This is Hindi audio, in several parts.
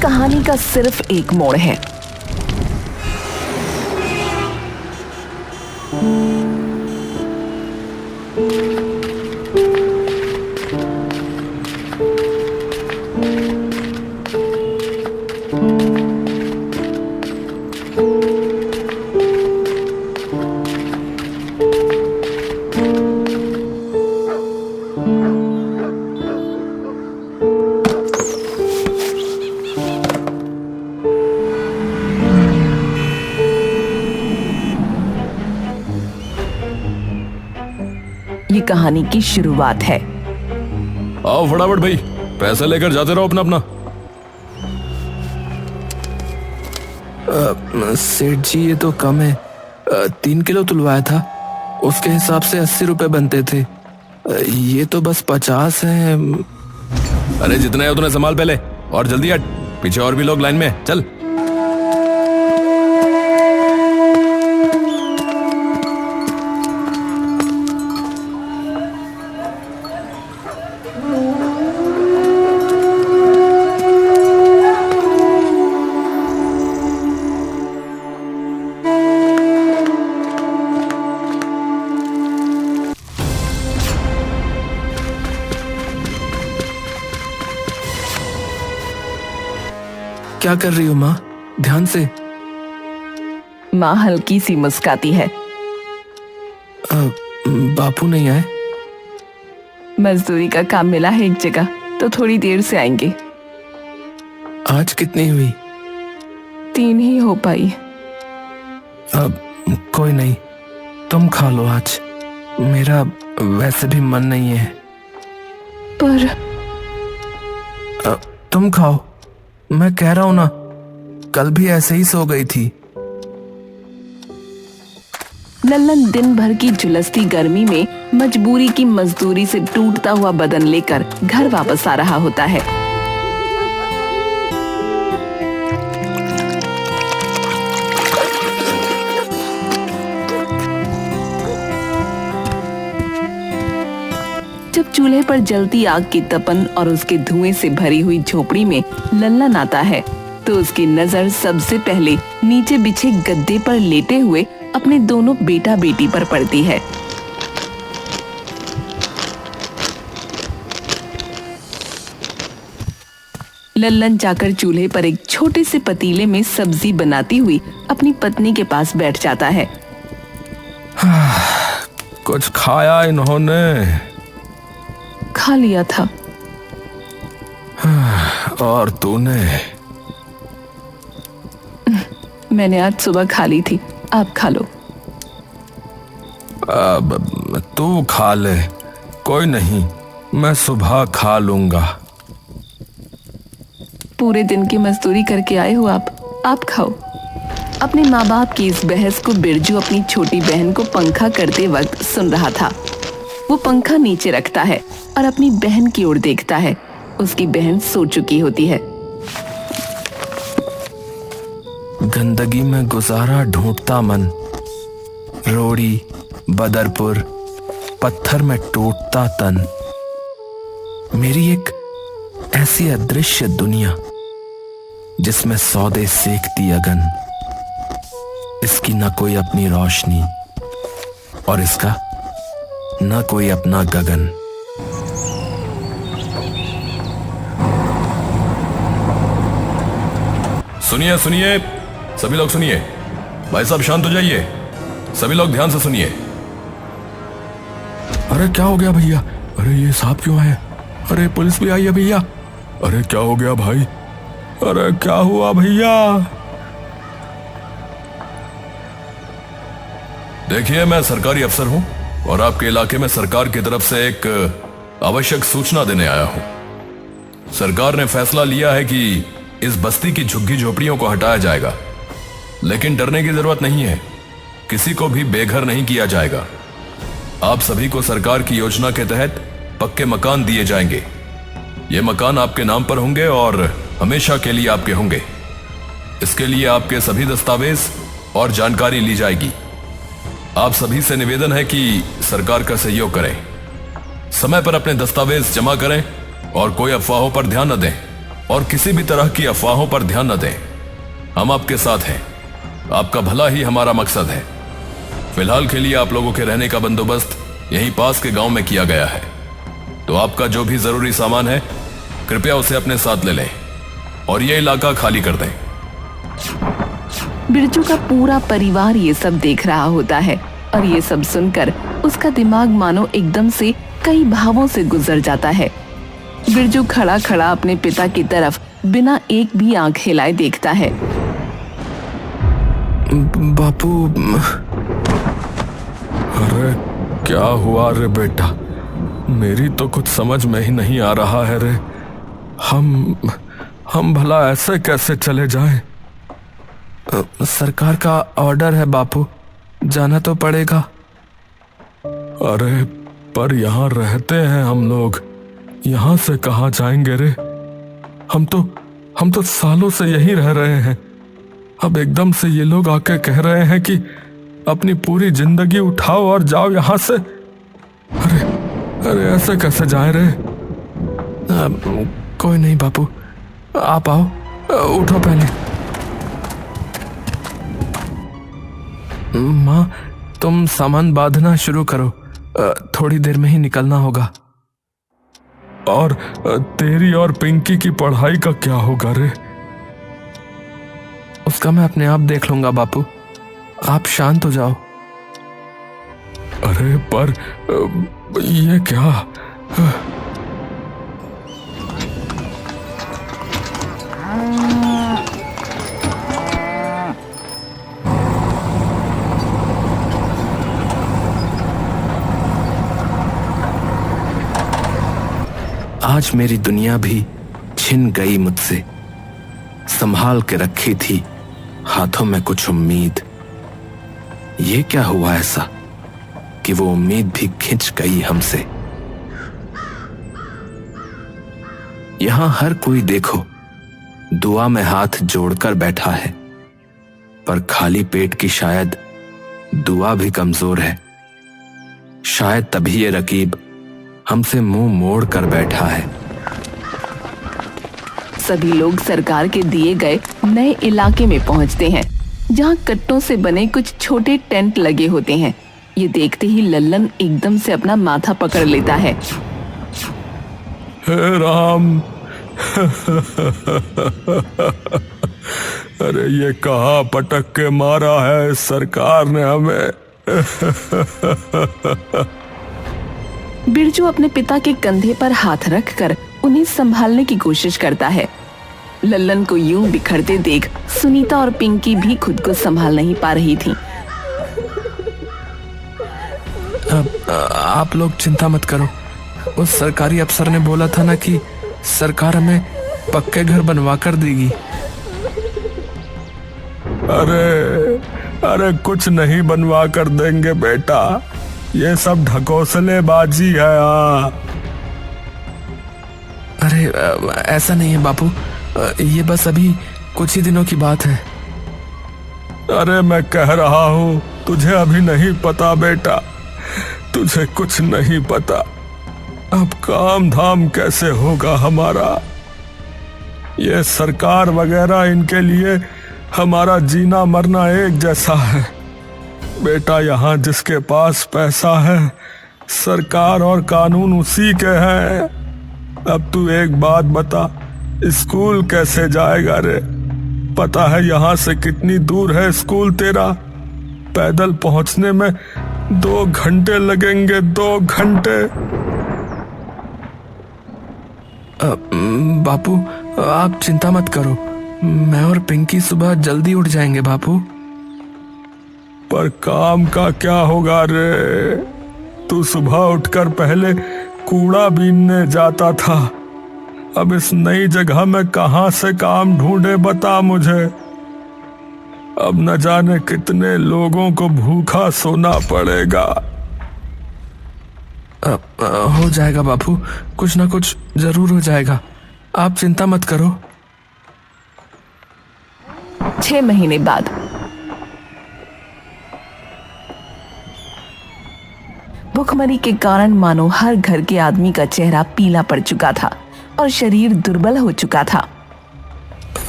कहानी का सिर्फ एक मोड़ है। ये कहानी की शुरुआत है। आओ फटाफट भाई, पैसे लेकर जाते रहो अपना अपना। सेठ जी ये तो कम है। 3 किलो तुलवाया था, उसके हिसाब से 80 रुपए बनते थे। ये तो बस 50 है। अरे जितने है उतने संभाल पहले, और जल्दी हट, पीछे और भी लोग लाइन में हैं, चल। क्या कर रही हो माँ? ध्यान से। माँ हल्की सी मुस्काती है। बापू नहीं आए? मजदूरी का काम मिला है एक जगह, तो थोड़ी देर से आएंगे। आज कितनी हुई? 3 ही हो पाई। कोई नहीं, तुम खा लो आज, मेरा वैसे भी मन नहीं है। पर तुम खाओ, मैं कह रहा हूं ना, कल भी ऐसे ही सो गई थी। लल्लन दिन भर की झुलसती गर्मी में मजबूरी की मजदूरी से टूटता हुआ बदन लेकर घर वापस आ रहा होता है। जब चूल्हे पर जलती आग की तपन और उसके धुएं से भरी हुई झोपड़ी में लल्लन आता है, तो उसकी नजर सबसे पहले नीचे बिछे गद्दे पर लेटे हुए अपने दोनों बेटा बेटी पर पड़ती है। लल्लन जाकर चूल्हे पर एक छोटे से पतीले में सब्जी बनाती हुई अपनी पत्नी के पास बैठ जाता है। कुछ खाया इन्होंने? खा लिया था। और तूने? मैंने आज सुबह खा ली थी, आप खा लो। अब तू खा ले, कोई नहीं, मैं सुबह खा लूंगा। पूरे दिन की मजदूरी करके आए हो आप खाओ। अपने माँ बाप की इस बहस को बिरजू अपनी छोटी बहन को पंखा करते वक्त सुन रहा था। वो पंखा नीचे रखता है और अपनी बहन की ओर देखता है। उसकी बहन सो चुकी होती है। गंदगी में गुजारा ढूंढता मन, रोड़ी बदरपुर, पत्थर में टूटता तन। मेरी एक ऐसी अदृश्य दुनिया जिसमें सौदे सेकती अगन। इसकी न कोई अपनी रोशनी और इसका न कोई अपना गगन। सुनिए सुनिए, सभी लोग सुनिए। भाई साहब शांत हो जाइए, सभी लोग ध्यान से सुनिए। अरे क्या हो गया भैया? अरे ये सांप क्यों है? अरे पुलिस भी आई है भैया। अरे क्या हो गया भाई? अरे क्या हुआ भैया? देखिए, मैं सरकारी अफसर हूं और आपके इलाके में सरकार की तरफ से एक आवश्यक सूचना देने आया हूं। सरकार ने फैसला लिया है कि इस बस्ती की झुग्गी झोपड़ियों को हटाया जाएगा, लेकिन डरने की जरूरत नहीं है, किसी को भी बेघर नहीं किया जाएगा। आप सभी को सरकार की योजना के तहत पक्के मकान दिए जाएंगे। ये मकान आपके नाम पर होंगे और हमेशा के लिए आपके होंगे। इसके लिए आपके सभी दस्तावेज और जानकारी ली जाएगी। आप सभी से निवेदन है कि सरकार का सहयोग करें, समय पर अपने दस्तावेज जमा करें और कोई अफवाहों पर ध्यान न दें और किसी भी तरह की अफवाहों पर ध्यान न दें। हम आपके साथ हैं, आपका भला ही हमारा मकसद है। फिलहाल के लिए आप लोगों के रहने का बंदोबस्त यहीं पास के गांव में किया गया है, तो आपका जो भी जरूरी सामान है कृपया उसे अपने साथ ले लें और यह इलाका खाली कर दें। बिरजू का पूरा परिवार ये सब देख रहा होता है और ये सब सुनकर उसका दिमाग मानो एकदम से कई भावों से गुजर जाता है। बिरजू खड़ा खड़ा अपने पिता की तरफ बिना एक भी आंख हिलाए देखता है। बापू, अरे क्या हुआ रे बेटा? मेरी तो कुछ समझ में ही नहीं आ रहा है रे। हम भला ऐसे कैसे चले जाएं? सरकार का ऑर्डर है बापू, जाना तो पड़ेगा। अरे पर यहाँ रहते हैं हम लोग, यहाँ से कहाँ जाएंगे रे? हम तो सालों से यहीं रह रहे हैं। अब एकदम से ये लोग आके कह रहे हैं कि अपनी पूरी जिंदगी उठाओ और जाओ यहाँ से। अरे ऐसे कैसे जाए रे? कोई नहीं बापू, आप आओ, उठो पहले। माँ, तुम सामान बांधना शुरू करो, थोड़ी देर में ही निकलना होगा। और तेरी और पिंकी की पढ़ाई का क्या होगा रे? उसका मैं अपने आप देख लूंगा बापू, आप शांत हो जाओ। अरे पर ये क्या? आज मेरी दुनिया भी छिन गई मुझसे, संभाल के रखी थी हाथों में कुछ उम्मीद। ये क्या हुआ ऐसा कि वो उम्मीद भी खिंच गई हमसे। यहां हर कोई देखो दुआ में हाथ जोड़कर बैठा है, पर खाली पेट की शायद दुआ भी कमजोर है। शायद तभी ये रकीब हमसे मुंह मोड़ कर बैठा है। सभी लोग सरकार के दिए गए नए इलाके में पहुंचते हैं, जहां कट्टों से बने कुछ छोटे टेंट लगे होते हैं। ये देखते ही लल्लन एकदम से अपना माथा पकड़ लेता है। हे राम! अरे ये कहाँ पटक के मारा है सरकार ने हमें। बिरजू अपने पिता के कंधे पर हाथ रखकर उन्हें संभालने की कोशिश करता है। लल्लन को यूं बिखरते देख सुनीता और पिंकी भी खुद को संभाल नहीं पा रही थीं। आप लोग चिंता मत करो, उस सरकारी अफसर ने बोला था ना कि सरकार हमें पक्के घर बनवा कर देगी। अरे कुछ नहीं बनवा कर देंगे बेटा, ये सब ढकोसलेबाजी है। अरे ऐसा नहीं है बापू, ये बस अभी कुछ ही दिनों की बात है। अरे मैं कह रहा हूँ तुझे अभी नहीं पता बेटा, तुझे कुछ नहीं पता। अब काम धाम कैसे होगा हमारा? ये सरकार वगैरह इनके लिए हमारा जीना मरना एक जैसा है बेटा। यहाँ जिसके पास पैसा है सरकार और कानून उसी के हैं। अब तू एक बात बता, स्कूल कैसे जाएगा रे? पता है यहाँ से कितनी दूर है स्कूल तेरा? पैदल पहुंचने में 2 घंटे लगेंगे, 2 घंटे। बापू आप चिंता मत करो, मैं और पिंकी सुबह जल्दी उठ जाएंगे बापू। पर काम का क्या होगा रे? तू सुबह उठकर पहले कूड़ा बीनने जाता था, अब इस नई जगह में कहां से काम ढूंढे बता मुझे। अब न जाने कितने लोगों को भूखा सोना पड़ेगा। हो जाएगा बापू, कुछ ना कुछ जरूर हो जाएगा, आप चिंता मत करो। 6 महीने बाद भूखमरी के कारण मानो हर घर के आदमी का चेहरा पीला पड़ चुका था और शरीर दुर्बल हो चुका था।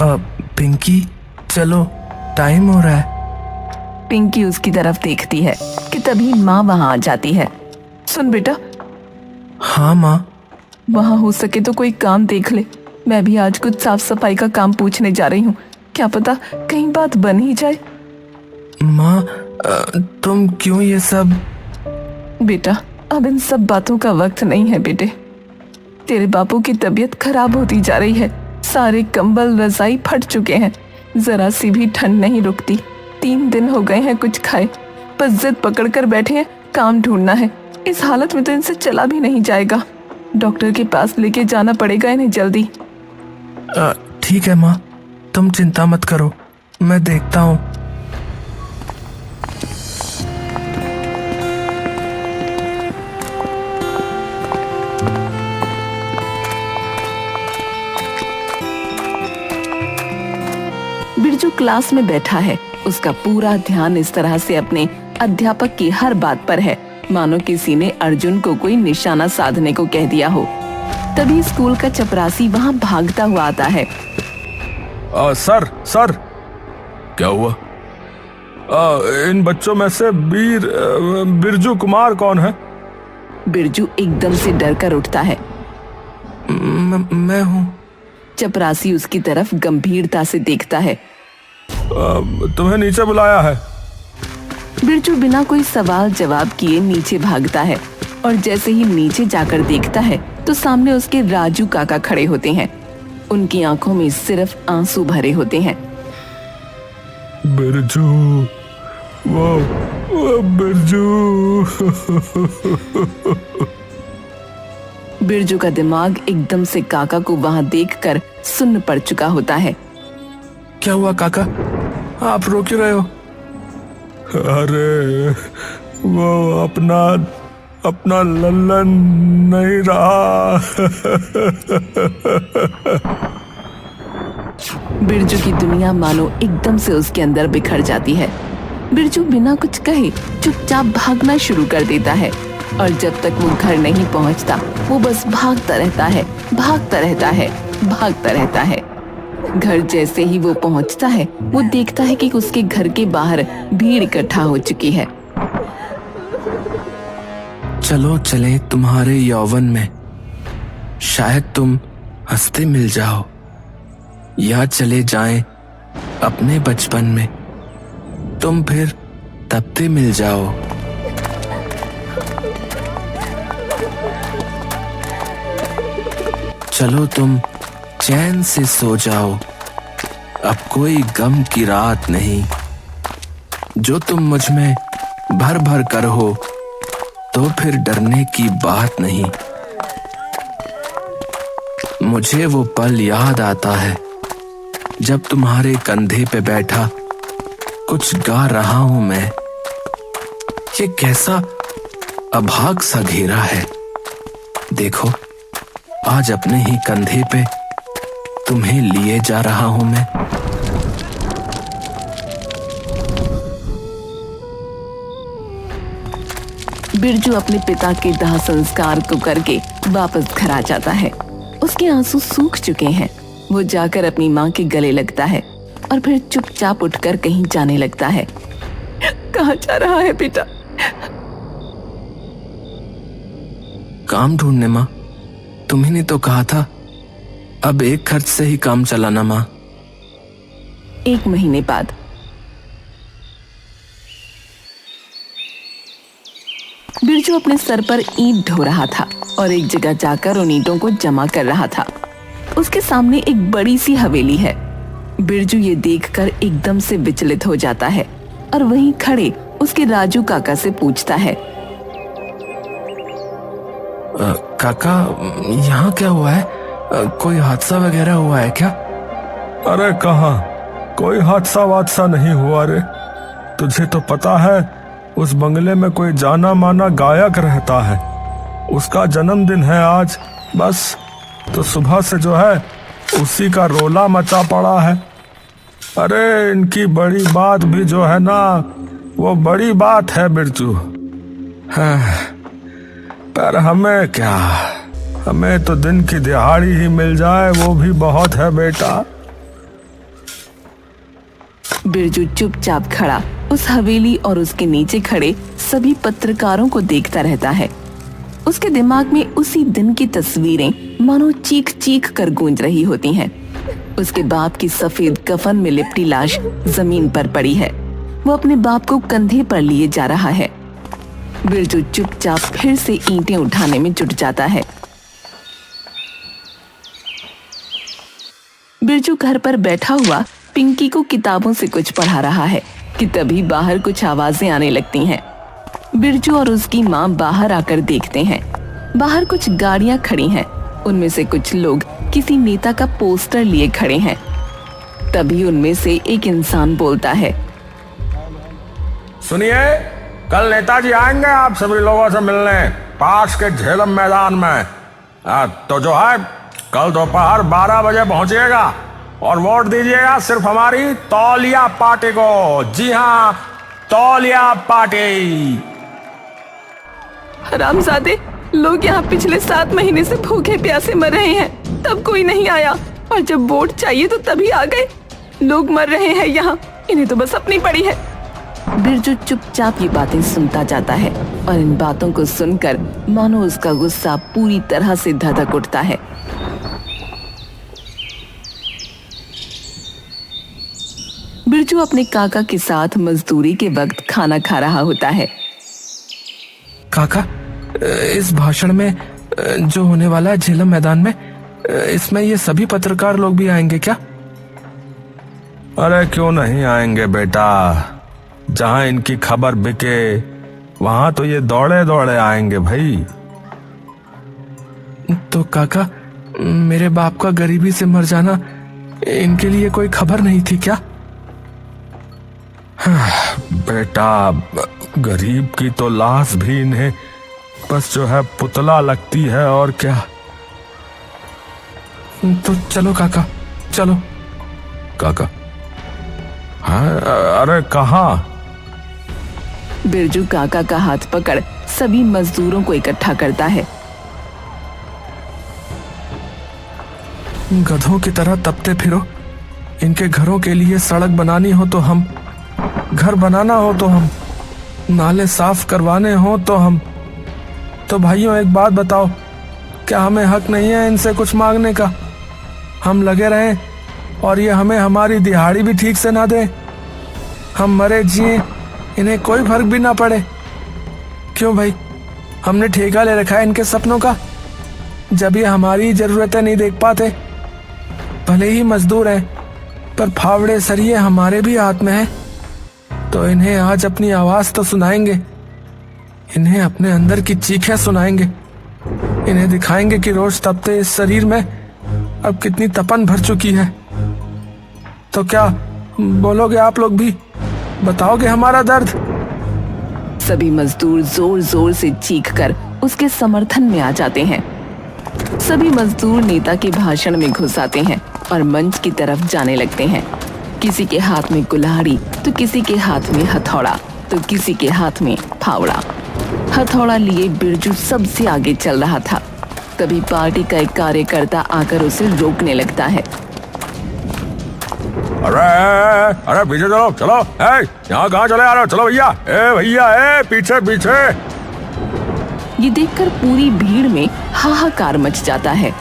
पिंकी, चलो, टाइम हो रहा है। पिंकी उसकी तरफ देखती है कि तभी माँ वहां आ जाती है। सुन बेटा, हाँ माँ। वहां हो सके तो कोई काम देख ले। मैं भी आज कुछ साफ सफाई का काम पूछने जा रही हूँ, क्या पता कहीं बात बन ही जाए। माँ, तुम क्यों ये सब? बेटा, अब इन सब बातों का वक्त नहीं है बेटे। तेरे बापू की तबीयत खराब होती जा रही है। सारे कंबल रजाई फट चुके हैं, जरा सी भी ठंड नहीं रुकती। 3 दिन हो गए हैं कुछ खाए, बस जिद पकड़ कर बैठे हैं, काम ढूंढना है। इस हालत में तो इनसे चला भी नहीं जाएगा। डॉक्टर के पास लेके जाना पड़ेगा इन्हें जल्दी। ठीक है माँ, तुम चिंता मत करो, मैं देखता हूँ। बिरजू क्लास में बैठा है। उसका पूरा ध्यान इस तरह से अपने अध्यापक की हर बात पर है, मानो किसी ने अर्जुन को कोई निशाना साधने को कह दिया हो। तभी स्कूल का चपरासी वहां भागता हुआ आता है। सर सर, क्या हुआ? इन बच्चों में से बिरजू कुमार कौन है? बिरजू एकदम से डर कर उठता है। मैं हूँ। चपरासी उसकी तरफ गंभीरता से देखता है। तुम्हें नीचे बुलाया है। बिरजू बिना कोई सवाल जवाब किए नीचे भागता है और जैसे ही नीचे जाकर देखता है तो सामने उसके राजू काका खड़े होते हैं। उनकी आंखों में सिर्फ आंसू भरे होते हैं। बिरजू, वो बिरजू। बिरजू का दिमाग एकदम से काका को वहां देखकर सुन्न पड़ चुका होता है। क्या हुआ काका, आप रो क्यों रहे हो? अरे वो अपना लल्लन नहीं रहा। बिरजू की दुनिया मानो एकदम से उसके अंदर बिखर जाती है। बिरजू बिना कुछ कहे चुपचाप भागना शुरू कर देता है और जब तक वो घर नहीं पहुंचता वो बस भागता रहता है, भागता रहता है, भागता रहता है। घर जैसे ही वो पहुंचता है वो देखता है कि उसके घर के बाहर भीड़ इकट्ठा हो चुकी है। चलो चले तुम्हारे यौवन में, शायद तुम हंसते मिल जाओ, या चले जाएं अपने बचपन में, तुम फिर तपते मिल जाओ। चलो तुम चैन से सो जाओ, अब कोई गम की रात नहीं। जो तुम मुझ में भर भर कर हो तो फिर डरने की बात नहीं। मुझे वो पल याद आता है जब तुम्हारे कंधे पे बैठा कुछ गा रहा हूं मैं। ये कैसा अभाग सा घेरा है, देखो आज अपने ही कंधे पे तुम्हें लिए जा रहा हूं मैं। बिरजू अपने पिता के दाह संस्कार को करके वापस घर आ जाता है। उसके आंसू सूख चुके हैं। वो जाकर अपनी माँ के गले लगता है और फिर चुपचाप उठकर कहीं जाने लगता है। कहाँ जा रहा है बेटा? काम ढूंढने माँ, तुम्ही ने तो कहा था अब एक खर्च से ही काम चलाना माँ। 1 महीने बाद बिरजू अपने सर पर ईंट ढो रहा था और एक जगह जाकर उन ईंटों को जमा कर रहा था। उसके सामने एक बड़ी सी हवेली है। बिरजू ये देखकर एकदम से विचलित हो जाता है और वहीं खड़े उसके राजू काका से पूछता है। काका, यहाँ क्या हुआ है? कोई हादसा वगैरह हुआ है क्या? अरे कहाँ, कोई हादसा वादसा नहीं हुआ रे। तुझे तो पता है उस बंगले में कोई जाना माना गायक रहता है, उसका जन्मदिन है आज। बस तो सुबह से जो है उसी का रोला मचा पड़ा है। अरे इनकी बड़ी बात भी जो है ना, वो बड़ी बात है बिरजू। हाँ, पर हमें क्या, हमें तो दिन की दिहाड़ी ही मिल जाए वो भी बहुत है बेटा। बिरजू चुपचाप खड़ा उस हवेली और उसके नीचे खड़े सभी पत्रकारों को देखता रहता है। उसके दिमाग में उसी दिन की तस्वीरें मानो चीख चीख कर गूंज रही होती हैं। उसके बाप की सफेद कफन में लिपटी लाश जमीन पर पड़ी है। वो अपने बाप को कंधे पर लिए जा रहा है। बिरजू चुपचाप फिर से ईंटें उठाने में जुट जाता है। बिरजू घर पर बैठा हुआ पिंकी को किताबों से कुछ पढ़ा रहा है कि तभी बाहर कुछ आवाजें आने लगती हैं। बिरजू और उसकी माँ बाहर आकर देखते हैं। बाहर कुछ गाड़ियां खड़ी हैं। उनमें से कुछ लोग किसी नेता का पोस्टर लिए खड़े हैं। तभी उनमें से एक इंसान बोलता है, सुनिए, कल नेताजी आएंगे आप सभी लोगों से मिलने पास के झेलम मैदान में। तो जो है कल दोपहर 12 बजे पहुंचिएगा और वोट दीजिएगा सिर्फ हमारी तौलिया पार्टी को। जी हाँ, तौलिया पार्टी। हरामजादे, लोग यहाँ पिछले 7 महीने से भूखे प्यासे मर रहे हैं, तब कोई नहीं आया, और जब वोट चाहिए तो तभी आ गए। लोग मर रहे हैं यहाँ, इन्हें तो बस अपनी पड़ी है। बिरजू चुपचाप ये बातें सुनता जाता है और इन बातों को सुनकर मानो उसका गुस्सा पूरी तरह से धधक उठता है। बिरजू अपने काका के साथ मजदूरी के वक्त खाना खा रहा होता है। काका, इस भाषण में जो होने वाला है झेलम मैदान में, इसमें ये सभी पत्रकार लोग भी आएंगे क्या? अरे क्यों नहीं आएंगे बेटा, जहां इनकी खबर बिके वहां तो ये दौड़े दौड़े आएंगे भाई। तो काका, मेरे बाप का गरीबी से मर जाना इनके लिए कोई खबर नहीं थी क्या? बेटा, गरीब की तो लाश भी इन्हें बस जो है पुतला लगती है, और क्या। तो चलो काका, चलो। काका? हाँ, अरे कहाँ? बिरजू काका का हाथ पकड़ सभी मजदूरों को इकट्ठा करता है। गधों की तरह तपते फिरो, इनके घरों के लिए सड़क बनानी हो तो हम, घर बनाना हो तो हम, नाले साफ करवाने हो तो हम। तो भाइयों एक बात बताओ, क्या हमें हक नहीं है इनसे कुछ मांगने का? हम लगे रहें और ये हमें हमारी दिहाड़ी भी ठीक से ना दे? हम मरे जिए इन्हें कोई फर्क भी ना पड़े? क्यों भाई, हमने ठेका ले रखा है इनके सपनों का, जब ये हमारी जरूरतें नहीं देख पाते। भले ही मजदूर हैं, पर फावड़े सरिये हमारे भी हाथ में है। तो इन्हें आज अपनी आवाज तो सुनाएंगे, इन्हें अपने अंदर की चीखें सुनाएंगे, इन्हें दिखाएंगे कि रोज तपते इस शरीर में अब कितनी तपन भर चुकी है। तो क्या बोलोगे आप लोग भी? बताओगे हमारा दर्द? सभी मजदूर जोर जोर से चीखकर उसके समर्थन में आ जाते हैं। सभी मजदूर नेता के भाषण में घुस आते हैं और मंच की तरफ जाने लगते हैं। किसी के हाथ में कुल्हाड़ी, तो किसी के हाथ में हथौड़ा, तो किसी के हाथ में फावड़ा। हथौड़ा लिए बिरजू सबसे आगे चल रहा था। तभी पार्टी का एक कार्यकर्ता आकर उसे रोकने लगता है। अरे अरे पीछे चलो, चलो। यहाँ कहाँ चले आ रहे हो? चलो भैया, भैया, पीछे पीछे। ये देखकर पूरी भीड़ में हाहाकार मच जाता है।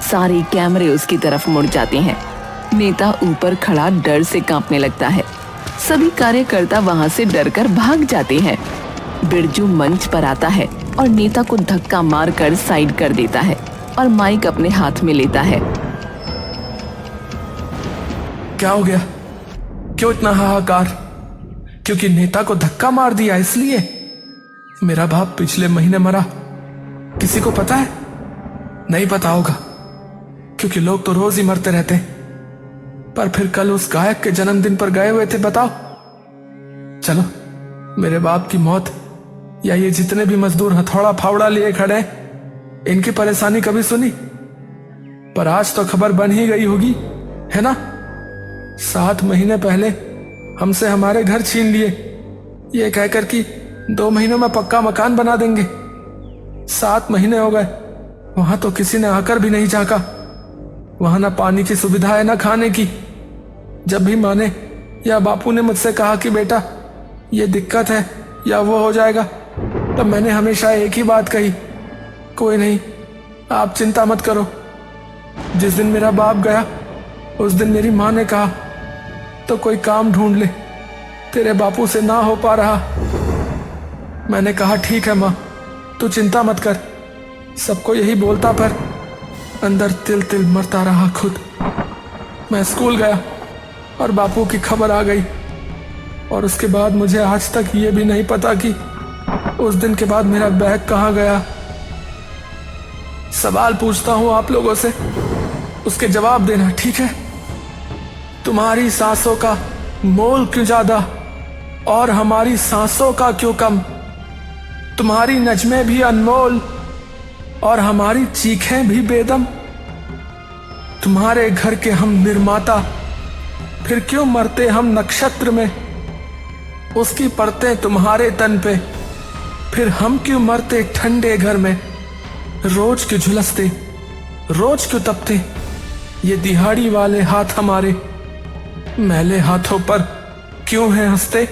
सारे कैमरे उसकी तरफ मुड़ जाते हैं। नेता ऊपर खड़ा डर से कांपने लगता है। सभी कार्यकर्ता वहां से डरकर भाग जाते हैं। बिरजू मंच पर आता है और नेता को धक्का मारकर साइड कर देता है और माइक अपने हाथ में लेता है। क्या हो गया? क्यों इतना हाहाकार? क्योंकि नेता को धक्का मार दिया इसलिए? मेरा बाप पिछले महीने मरा, किसी को पता है? नहीं पता होगा, क्योंकि लोग तो रोज ही मरते रहते। पर फिर कल उस गायक के जन्मदिन पर गए हुए थे, बताओ। चलो, मेरे बाप की मौत या ये जितने भी मजदूर हथौड़ा फावड़ा लिए खड़े, इनकी परेशानी कभी सुनी? पर आज तो खबर बन ही गई होगी, है ना? 7 महीने पहले हमसे हमारे घर छीन लिए, ये कहकर कि 2 महीनों में पक्का मकान बना देंगे। 7 महीने हो गए, वहां तो किसी ने आकर भी नहीं झांका। वहां ना पानी की सुविधा है, ना खाने की। जब भी माने या बापू ने मुझसे कहा कि बेटा ये दिक्कत है या वो हो जाएगा, तब मैंने हमेशा एक ही बात कही, कोई नहीं, आप चिंता मत करो। जिस दिन मेरा बाप गया उस दिन मेरी माँ ने कहा तो कोई काम ढूंढ ले, तेरे बापू से ना हो पा रहा। मैंने कहा ठीक है माँ, तू चिंता मत कर। सबको यही बोलता पर अंदर तिल तिल मरता रहा खुद। मैं स्कूल गया और बापू की खबर आ गई, और उसके बाद मुझे आज तक ये भी नहीं पता कि उस दिन के बाद मेरा बैग कहाँ गया। सवाल पूछता हूं आप लोगों से, उसके जवाब देना, ठीक है? तुम्हारी सांसों का मोल क्यों ज्यादा और हमारी सांसों का क्यों कम? तुम्हारी नज़में भी अनमोल और हमारी चीखें भी बेदम। तुम्हारे घर के हम निर्माता, फिर क्यों मरते हम नक्षत्र में? उसकी परतें तुम्हारे तन पे, फिर हम क्यों मरते ठंडे घर में? रोज क्यों झुलसते, रोज क्यों तपते ये दिहाड़ी वाले हाथ हमारे? मैले हाथों पर क्यों हैं हंसते?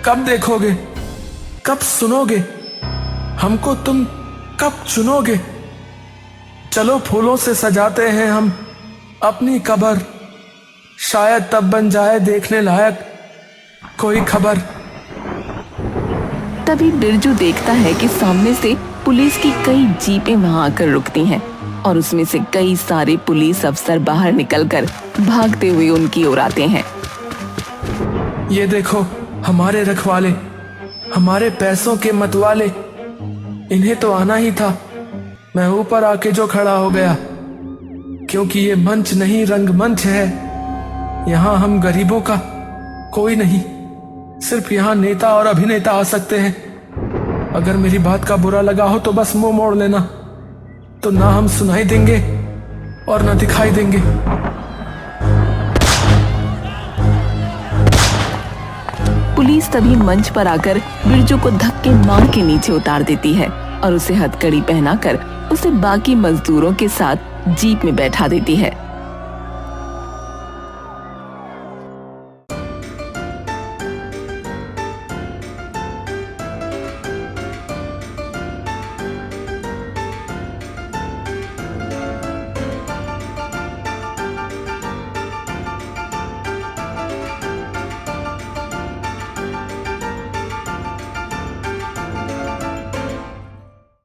कब देखोगे, कब सुनोगे, हमको तुम कब चुनोगे? चलो फूलों से सजाते हैं हम अपनी कब्र, शायद तब बन जाए देखने लायक कोई खबर। तभी बिरजू देखता है कि सामने से पुलिस की कई जीपें वहां आकर रुकती हैं और उसमें से कई सारे पुलिस अफसर बाहर निकलकर भागते हुए उनकी ओर आते हैं। ये देखो हमारे रखवाले, हमारे पैसों के मतवाले, इन्हें तो आना ही था। मैं ऊपर आके जो खड़ा हो गया, क्योंकि ये मंच नहीं रंगमंच है। यहाँ हम गरीबों का कोई नहीं, सिर्फ यहाँ नेता और अभिनेता आ सकते हैं। अगर मेरी बात का बुरा लगा हो तो बस मुंह मोड़ लेना, तो ना हम सुनाई देंगे और ना दिखाई देंगे। पुलिस तभी मंच पर आकर बिरजू को धक्के मार के नीचे उतार देती है और उसे हथकड़ी पहनाकर उसे बाकी मजदूरों के साथ जीप में बैठा देती है।